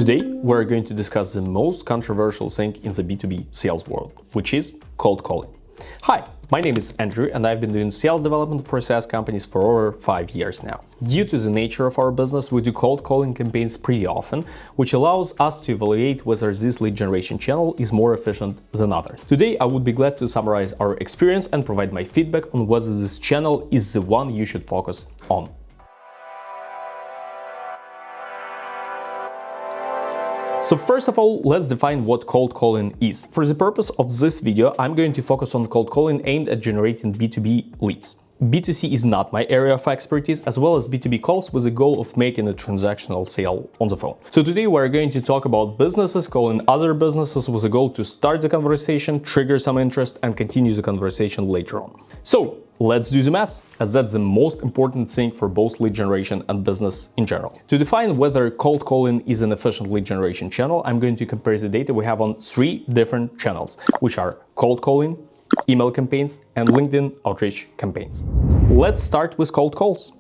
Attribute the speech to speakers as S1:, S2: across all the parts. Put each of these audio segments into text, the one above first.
S1: Today, we're going to discuss the most controversial thing in the B2B sales world, which is cold calling. Hi, my name is Andrew and I've been doing sales development for SaaS companies for over 5 years now. Due to the nature of our business, we do cold calling campaigns pretty often, which allows us to evaluate whether this lead generation channel is more efficient than others. Today, I would be glad to summarize our experience and provide my feedback on whether this channel is the one you should focus on. So first of all, let's define what cold calling is. For the purpose of this video, I'm going to focus on cold calling aimed at generating B2B leads. B2C is not my area of expertise, as well as B2B calls with the goal of making a transactional sale on the phone. So today we're going to talk about businesses calling other businesses with a goal to start the conversation, trigger some interest, and continue the conversation later on. So let's do the math, as that's the most important thing for both lead generation and business in general. To define whether cold calling is an efficient lead generation channel, I'm going to compare the data we have on 3 different channels, which are cold calling, email campaigns, and LinkedIn outreach campaigns. Let's start with cold calls.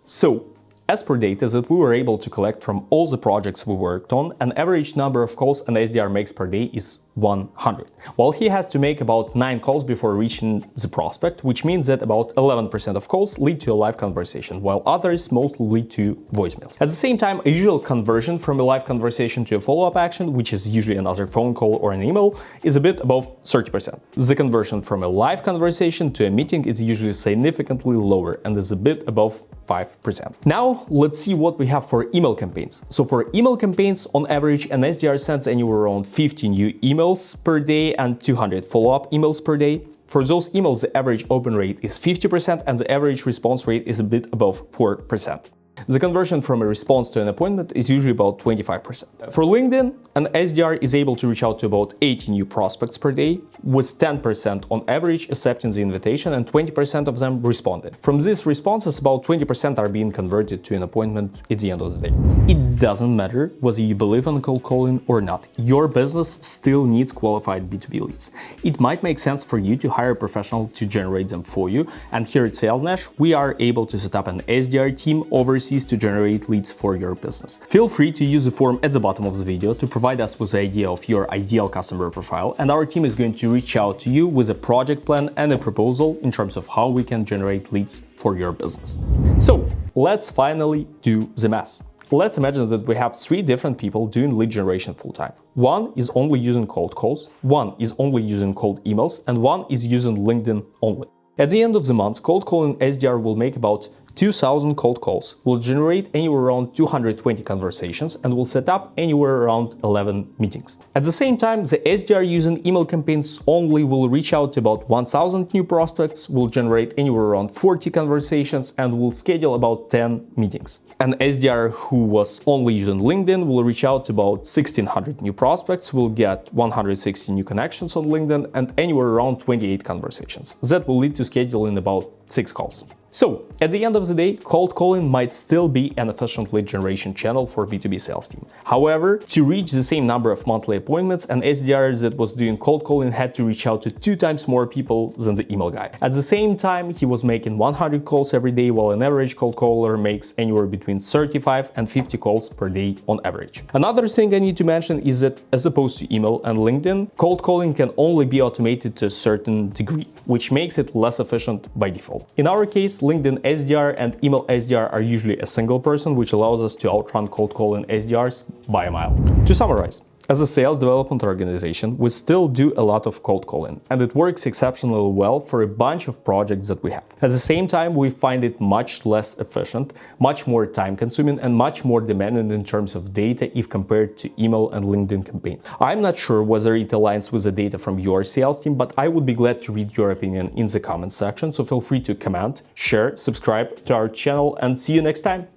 S1: So, as per data that we were able to collect from all the projects we worked on, an average number of calls an SDR makes per day is 100. While he has to make about 9 calls before reaching the prospect, which means that about 11% of calls lead to a live conversation, while others mostly lead to voicemails. At the same time, a usual conversion from a live conversation to a follow-up action, which is usually another phone call or an email, is a bit above 30%. The conversion from a live conversation to a meeting is usually significantly lower and is a bit above 5%. Now, let's see what we have for email campaigns. So for email campaigns, on average, an SDR sends anywhere around 50 new emails per day and 200 follow-up emails per day. For those emails, the average open rate is 50% and the average response rate is a bit above 4%. The conversion from a response to an appointment is usually about 25%. For LinkedIn, an SDR is able to reach out to about 80 new prospects per day, with 10% on average accepting the invitation and 20% of them responding. From these responses, about 20% are being converted to an appointment at the end of the day. It doesn't matter whether you believe in cold calling or not. Your business still needs qualified B2B leads. It might make sense for you to hire a professional to generate them for you, and here at SalesNash, we are able to set up an SDR team overseas to generate leads for your business. Feel free to use the form at the bottom of the video to provide us with the idea of your ideal customer profile, and our team is going to reach out to you with a project plan and a proposal in terms of how we can generate leads for your business. So let's finally do the math. Let's imagine that we have 3 different people doing lead generation full-time. One is only using cold calls, one is only using cold emails, and one is using LinkedIn only. At the end of the month, cold calling SDR will make about 2,000 cold calls, will generate anywhere around 220 conversations, and will set up anywhere around 11 meetings. At the same time, the SDR using email campaigns only will reach out to about 1,000 new prospects, will generate anywhere around 40 conversations, and will schedule about 10 meetings. An SDR who was only using LinkedIn will reach out to about 1,600 new prospects, will get 160 new connections on LinkedIn, and anywhere around 28 conversations. That will lead to scheduling about 6 calls. So, at the end of the day, cold calling might still be an efficient lead generation channel for B2B sales team. However, to reach the same number of monthly appointments, an SDR that was doing cold calling had to reach out to 2 times more people than the email guy. At the same time, he was making 100 calls every day, while an average cold caller makes anywhere between 35 and 50 calls per day on average. Another thing I need to mention is that, as opposed to email and LinkedIn, cold calling can only be automated to a certain degree, which makes it less efficient by default. In our case, LinkedIn SDR and email SDR are usually a single person, which allows us to outrun cold calling SDRs by a mile. To summarize, as a sales development organization, we still do a lot of cold calling, and it works exceptionally well for a bunch of projects that we have. At the same time, we find it much less efficient, much more time-consuming, and much more demanding in terms of data if compared to email and LinkedIn campaigns. I'm not sure whether it aligns with the data from your sales team, but I would be glad to read your opinion in the comments section, so feel free to comment, share, subscribe to our channel, and see you next time!